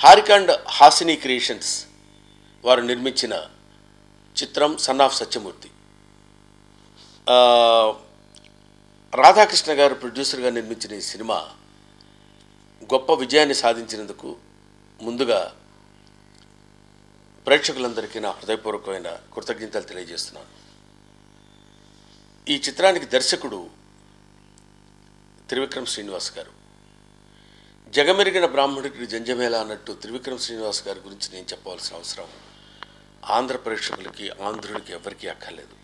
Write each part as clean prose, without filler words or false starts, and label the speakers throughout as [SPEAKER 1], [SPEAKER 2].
[SPEAKER 1] Harika and Hasini creations వారు నిర్మించిన చిత్రం సన్ ఆఫ్ సత్యమూర్తి. రాధాకృష్ణ గారు ప్రొడ్యూసర్గా నిర్మించిన ఈ సినిమా గొప్ప విజయాన్ని సాధించినందుకు ముందుగా ప్రేక్షకులందరికీ నా హృదయపూర్వకమైన కృతజ్ఞతలు తెలియజేస్తున్నాను. ఈ చిత్రానికి దర్శకుడు త్రివిక్రమ్ శ్రీనివాస్ గారు. జగమెరిగిన బ్రాహ్మణుడికి జంజమేళ అన్నట్టు త్రివిక్రమ్ శ్రీనివాస్ గారి గురించి నేను చెప్పవలసిన అవసరం ఆంధ్ర ప్రేక్షకులకి, ఆంధ్రుడికి ఎవరికీ అక్కర్లేదు.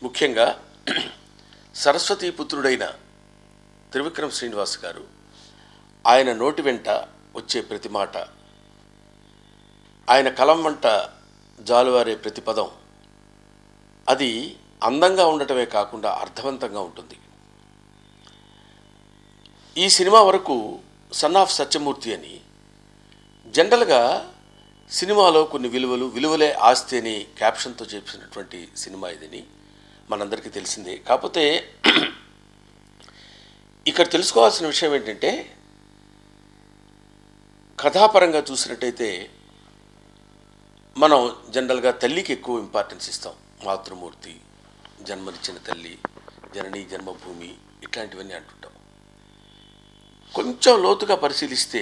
[SPEAKER 1] ముఖ్యంగా సరస్వతీ పుత్రుడైన త్రివిక్రమ్ శ్రీనివాస్ గారు, ఆయన నోటి వెంట వచ్చే ప్రతి మాట, ఆయన కలం వెంట జాలువారే ప్రతి పదం అది అందంగా ఉండటమే కాకుండా అర్థవంతంగా ఉంటుంది. ఈ సినిమా వరకు సన్ ఆఫ్ సత్యమూర్తి అని జనరల్గా సినిమాలో కొన్ని విలువలే ఆస్తి అని క్యాప్షన్తో చేసినటువంటి సినిమా ఇదని మనందరికీ తెలిసిందే. కాకపోతే ఇక్కడ తెలుసుకోవాల్సిన విషయం ఏంటంటే, కథాపరంగా చూసినట్టయితే మనం జనరల్గా తల్లికి ఎక్కువ ఇంపార్టెన్స్ ఇస్తాం. మాతృమూర్తి, జన్మనిచ్చిన తల్లి, జననీ జన్మభూమి, ఇట్లాంటివన్నీ అంటుంటాం. కొంచెం లోతుగా పరిశీలిస్తే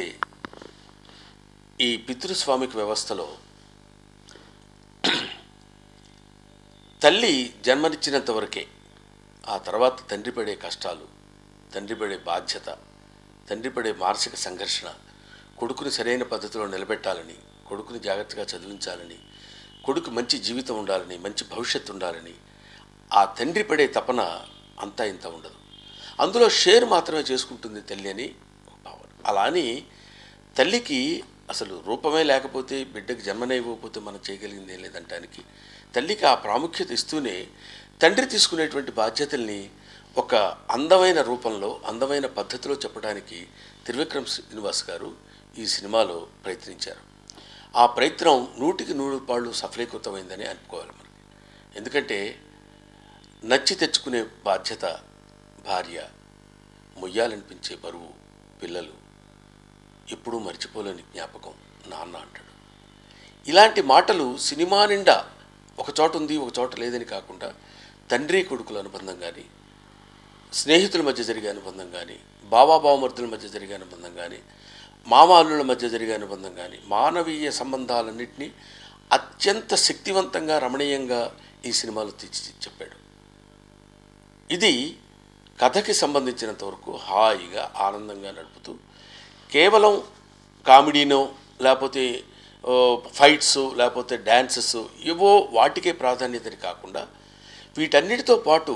[SPEAKER 1] ఈ పితృస్వామిక వ్యవస్థలో తల్లి జన్మనిచ్చినంత వరకే, ఆ తర్వాత తండ్రి పడే కష్టాలు, తండ్రి పడే బాధ్యత, తండ్రి పడే మానసిక సంఘర్షణ, కొడుకుని సరైన పద్ధతిలో నిలబెట్టాలని, కొడుకుని జాగ్రత్తగా చదివించాలని, కొడుకు మంచి జీవితం ఉండాలని, మంచి భవిష్యత్తు ఉండాలని ఆ తండ్రి పడే తపన అంతా ఇంత ఉండదు. అందులో షేర్ మాత్రమే చేసుకుంటుంది తల్లి అని భావన. అలా అని తల్లికి అసలు రూపమే లేకపోతే, బిడ్డకి జన్మనే ఇవ్వకపోతే మనం చేయగలిగింది ఏం లేదంటానికి తల్లికి ఆ ప్రాముఖ్యత ఇస్తూనే తండ్రి తీసుకునేటువంటి బాధ్యతల్ని ఒక అందమైన రూపంలో, అందమైన పద్ధతిలో చెప్పడానికి త్రివిక్రమ్ శ్రీనివాస్ గారు ఈ సినిమాలో ప్రయత్నించారు. ఆ ప్రయత్నం 100% సఫలీకృతమైందని అనుకోవాలి మనకి. ఎందుకంటే నచ్చి తెచ్చుకునే బాధ్యత భార్య, మొయ్యాలనిపించే బరువు పిల్లలు, ఎప్పుడూ మర్చిపోలేని జ్ఞాపకం నాన్న అంటాడు. ఇలాంటి మాటలు సినిమా నిండా ఒక చోట ఉంది, ఒక చోట లేదని కాకుండా తండ్రి కొడుకుల అనుబంధం కానీ, స్నేహితుల మధ్య జరిగే అనుబంధం కానీ, బావమరుదుల మధ్య జరిగే అనుబంధం కానీ, మామాలుల మధ్య జరిగే అనుబంధం కానీ, మానవీయ సంబంధాలన్నింటినీ అత్యంత శక్తివంతంగా, రమణీయంగా ఈ సినిమాలో తీర్చి చెప్పాడు. ఇది కథకి సంబంధించినంత వరకు హాయిగా, ఆనందంగా నడుపుతూ కేవలం కామెడీనో, లేకపోతే ఫైట్స్, లేకపోతే డ్యాన్సెస్ ఏవో వాటికే ప్రాధాన్యతని కాకుండా, వీటన్నిటితో పాటు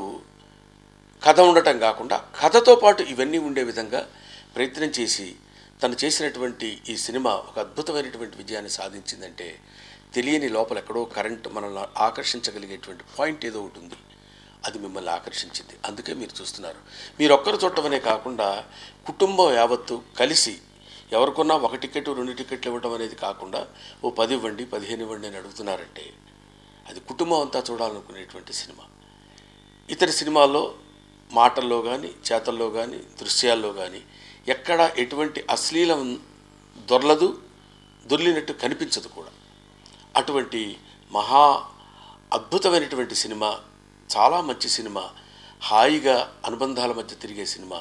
[SPEAKER 1] కథ ఉండటం కాకుండా, కథతో పాటు ఇవన్నీ ఉండే విధంగా ప్రయత్నం చేసి తను చేసినటువంటి ఈ సినిమా ఒక అద్భుతమైనటువంటి విజయాన్ని సాధించిందంటే, తెలియని లోపల ఎక్కడో కరెంట్ మనల్ని ఆకర్షించగలిగేటువంటి పాయింట్ ఏదో ఒకటి ఉంది. అది మిమ్మల్ని ఆకర్షించింది. అందుకే మీరు చూస్తున్నారు. మీరు ఒక్కరు చూడటమనే కాకుండా కుటుంబం యావత్తు కలిసి ఎవరికొన్నా 1 టికెట్ 2 టికెట్లు ఇవ్వడం అనేది కాకుండా ఓ 10 ఇవ్వండి, 15 ఇవ్వండి అని అడుగుతున్నారంటే అది కుటుంబం అంతా చూడాలనుకునేటువంటి సినిమా. ఇతర సినిమాల్లో మాటల్లో కానీ, చేతల్లో కానీ, దృశ్యాల్లో కానీ ఎక్కడ ఎటువంటి అశ్లీలం దొర్లినట్టు కనిపించదు కూడా. అటువంటి మహా అద్భుతమైనటువంటి సినిమా, చాలా మంచి సినిమా, హాయిగా అనుబంధాల మధ్య తిరిగే సినిమా.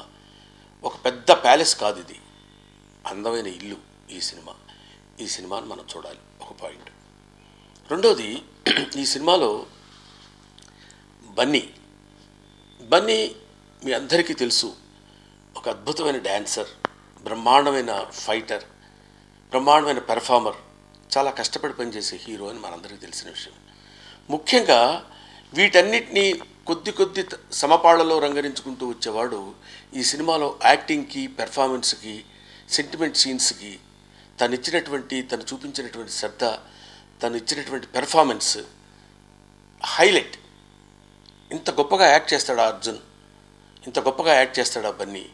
[SPEAKER 1] ఒక పెద్ద ప్యాలెస్ కాదు ఇది, అందమైన ఇల్లు ఈ సినిమా. ఈ సినిమాను మనం చూడాలి, ఒక పాయింట్. రెండోది, ఈ సినిమాలో బన్నీ మీ అందరికీ తెలుసు, ఒక అద్భుతమైన డ్యాన్సర్, బ్రహ్మాండమైన ఫైటర్, బ్రహ్మాండమైన పెర్ఫార్మర్, చాలా కష్టపడి పనిచేసే హీరో అని మనందరికీ తెలిసిన విషయం. ముఖ్యంగా వీటన్నిటినీ కొద్ది సమపాళ్లలో రంగరించుకుంటూ వచ్చేవాడు. ఈ సినిమాలో యాక్టింగ్కి, పెర్ఫార్మెన్స్కి, సెంటిమెంట్ సీన్స్కి తను చూపించినటువంటి శ్రద్ధ, తను ఇచ్చినటువంటి పెర్ఫార్మెన్స్ హైలైట్. ఇంత గొప్పగా యాక్ట్ చేస్తాడా అర్జున్, ఇంత గొప్పగా యాక్ట్ చేస్తాడా బన్నీ.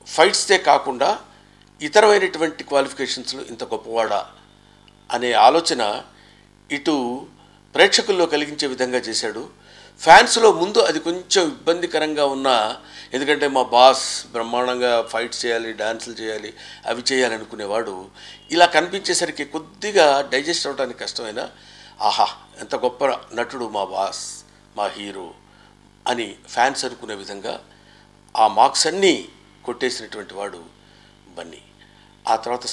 [SPEAKER 1] ఫైట్స్తే కాకుండా ఇతరమైనటువంటి క్వాలిఫికేషన్స్లో ఇంత గొప్పవాడా అనే ఆలోచన ఇటు ప్రేక్షకుల్లో కలిగించే విధంగా చేశాడు. ఫ్యాన్స్లో ముందు అది కొంచెం ఇబ్బందికరంగా ఉన్నా, ఎందుకంటే మా బాస్ బ్రహ్మాండంగా ఫైట్స్ చేయాలి, డాన్సులు చేయాలి, అవి చేయాలి అనుకునేవాడు ఇలా కనిపించేసరికి కొద్దిగా డైజెస్ట్ అవ్వడానికి కష్టమైనా, ఆహా ఎంత గొప్ప నటుడు మా బాస్, మా హీరో అని ఫ్యాన్స్ అనుకునే విధంగా ఆ మార్క్స్ అన్నీ కొట్టేసినటువంటి వాడు బన్నీ. ఆ తర్వాత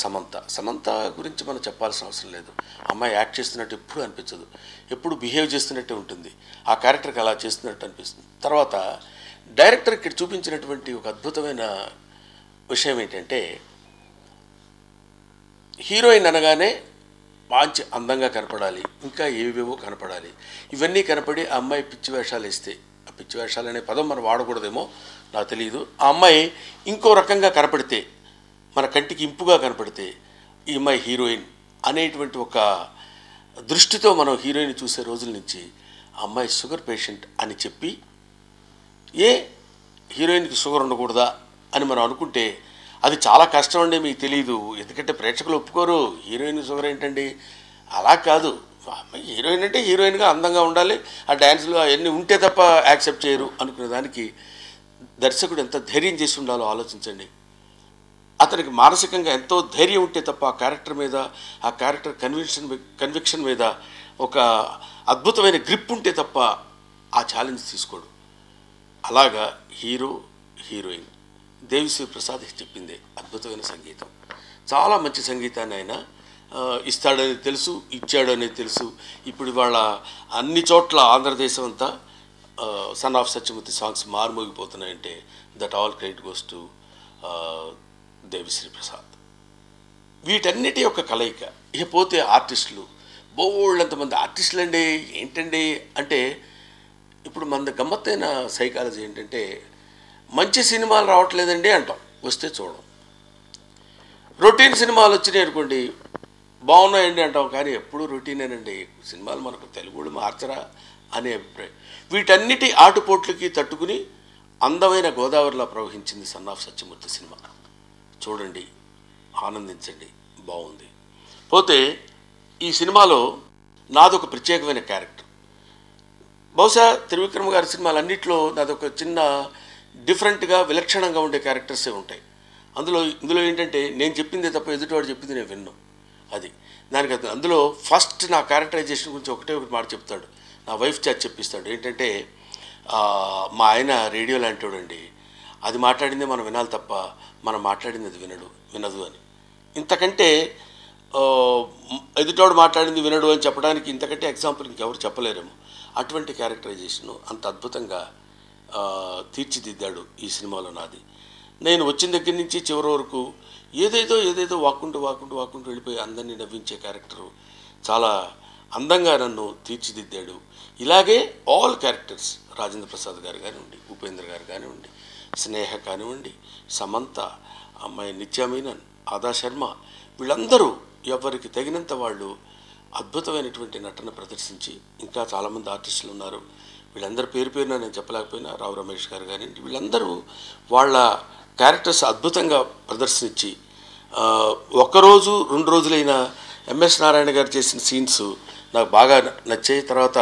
[SPEAKER 1] సమంత గురించి మనం చెప్పాల్సిన అవసరం లేదు. అమ్మాయి యాక్ట్ చేస్తున్నట్టు ఎప్పుడు అనిపించదు, ఎప్పుడు బిహేవ్ చేస్తున్నట్టే ఉంటుంది, ఆ క్యారెక్టర్కి అలా చేస్తున్నట్టు అనిపిస్తుంది. తర్వాత డైరెక్టర్ ఇక్కడ చూపించినటువంటి ఒక అద్భుతమైన విషయం ఏంటంటే, హీరోయిన్ అనగానే మంచి అందంగా కనపడాలి, ఇంకా ఏవేవో కనపడాలి, ఇవన్నీ కనపడి ఆ అమ్మాయి పిచ్చి వేషాలు వేస్తే, ఆ పిచ్చి వేషాలు అనే పదం మనం వాడకూడదేమో నాకు తెలియదు, ఆ అమ్మాయి ఇంకో రకంగా కనపడితే, మన కంటికి ఇంపుగా కనపడితే ఈ అమ్మాయి హీరోయిన్ అనేటువంటి ఒక దృష్టితో మనం హీరోయిన్ చూసే రోజుల నుంచి ఆ అమ్మాయి షుగర్ పేషెంట్ అని చెప్పి, ఏ హీరోయిన్కి షుగర్ ఉండకూడదా అని మనం అనుకుంటే అది చాలా కష్టం అండి, మీకు తెలియదు, ఎందుకంటే ప్రేక్షకులు ఒప్పుకోరు. హీరోయిన్ షుగర్ ఏంటండి, అలా కాదు, హీరోయిన్ అంటే హీరోయిన్గా అందంగా ఉండాలి, ఆ డ్యాన్స్లో అవన్నీ ఉంటే తప్ప యాక్సెప్ట్ చేయరు అనుకునే దానికి దర్శకుడు ఎంత ధైర్యం చేసి ఉండాలో ఆలోచించండి. అతనికి మానసికంగా ఎంతో ధైర్యం ఉంటే తప్ప ఆ క్యారెక్టర్ మీద, ఆ క్యారెక్టర్ కన్విక్షన్ మీద ఒక అద్భుతమైన గ్రిప్ ఉంటే తప్ప ఆ ఛాలెంజ్ తీసుకోడు. అలాగా హీరో హీరోయిన్ దేవిశ్రీ ప్రసాద్ చెప్పిందే అద్భుతమైన సంగీతం, చాలా మంచి సంగీతాన్ని ఆయన ఇస్తాడని తెలుసు, ఇచ్చాడు అనేది తెలుసు. ఇప్పుడు ఇవాళ అన్ని చోట్ల ఆంధ్రదేశం అంతా సన్ ఆఫ్ సత్యమూర్తి సాంగ్స్ మారుమోగిపోతున్నాయంటే that all credit goes to Devi Sri Prasad. వీటన్నిటి యొక్క కలయిక. ఇకపోతే ఆర్టిస్టులు, బోళ్ళంతమంది ఆర్టిస్టులు అండి. ఏంటండి అంటే, ఇప్పుడు మన గమ్మత్తైన సైకాలజీ ఏంటంటే, మంచి సినిమాలు రావట్లేదండి అంటాం, వస్తే చూడం. రొటీన్ సినిమాలు వచ్చినాయి అనుకోండి, బాగున్నాయండి అంటాం, కానీ ఎప్పుడు రొటీనేనండి, సినిమాలు మనకు తెలుగు మార్చరా అనే అభిప్రాయం. వీటన్నిటి ఆటుపోట్లకి తట్టుకుని అందమైన గోదావరిలా ప్రవహించింది సన్ ఆఫ్ సత్యమూర్తి సినిమా. చూడండి, ఆనందించండి, బాగుంది. పోతే ఈ సినిమాలో నాదొక ప్రత్యేకమైన క్యారెక్టర్. బహుశా త్రివిక్రమ్ గారి సినిమాలన్నింటిలో నాదొక చిన్న డిఫరెంట్గా విలక్షణంగా ఉండే క్యారెక్టర్సే ఉంటాయి. ఇందులో ఏంటంటే, నేను చెప్పిందే తప్ప ఎదుటివాడు చెప్పింది నేను విన్ను. అది దానికి అందులో ఫస్ట్ నా క్యారెక్టరైజేషన్ గురించి ఒకటే మాట చెప్తాడు, నా వైఫ్ చేత చెప్పిస్తాడు. ఏంటంటే, మా ఆయన రేడియో లాంటివాడండి, అది మాట్లాడిందే మనం వినాలి తప్ప మనం మాట్లాడింది అది వినదు అని. ఇంతకంటే ఎదుటోడు మాట్లాడింది వినడు అని చెప్పడానికి ఇంతకంటే ఎగ్జాంపుల్ ఇంకెవరు చెప్పలేరేమో. అటువంటి క్యారెక్టరైజేషను అంత అద్భుతంగా తీర్చిదిద్దాడు ఈ సినిమాలో నాది. నేను వచ్చిన దగ్గర నుంచి చివరి వరకు ఏదేదో వాక్కుంటూ వెళ్ళిపోయి అందరినీ నవ్వించే క్యారెక్టరు చాలా అందంగా నన్ను తీర్చిదిద్దాడు. ఇలాగే ఆల్ క్యారెక్టర్స్, రాజేంద్ర ప్రసాద్ గారు కానివ్వండి, ఉపేంద్ర గారు కానివ్వండి, స్నేహ కానివ్వండి, సమంత, అమ్మాయి నిత్యా మీనన్, ఆదా శర్మ, వీళ్ళందరూ ఎవరికి తగినంత వాళ్ళు అద్భుతమైనటువంటి నటన ప్రదర్శించి, ఇంకా చాలామంది ఆర్టిస్టులు ఉన్నారు, వీళ్ళందరి పేరున నేను చెప్పలేకపోయినా, రావు రమేష్ గారు కానివ్వండి, వీళ్ళందరూ వాళ్ళ క్యారెక్టర్స్ అద్భుతంగా ప్రదర్శించి, ఒక్కరోజు 2 రోజులైనా ఎంఎస్ నారాయణ గారు చేసిన సీన్స్ నాకు బాగా నచ్చాయి. తర్వాత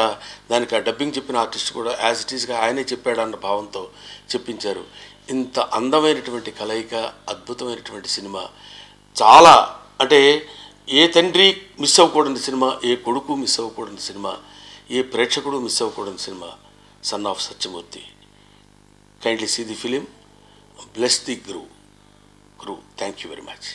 [SPEAKER 1] దానికి ఆ డబ్బింగ్ చెప్పిన ఆర్టిస్ట్ కూడా యాజ్ ఇట్ ఈస్గా ఆయనే చెప్పాడన్న భావంతో చెప్పించారు. ఇంత అందమైనటువంటి కలయిక, అద్భుతమైనటువంటి సినిమా, చాలా అంటే ఏ తండ్రి మిస్ అవ్వకూడని సినిమా, ఏ కొడుకు మిస్ అవ్వకూడని సినిమా, ఏ ప్రేక్షకుడు మిస్ అవ్వకూడని సినిమా Son of Satyamurthy. Kindly see the film, bless the crew. Thank you very much.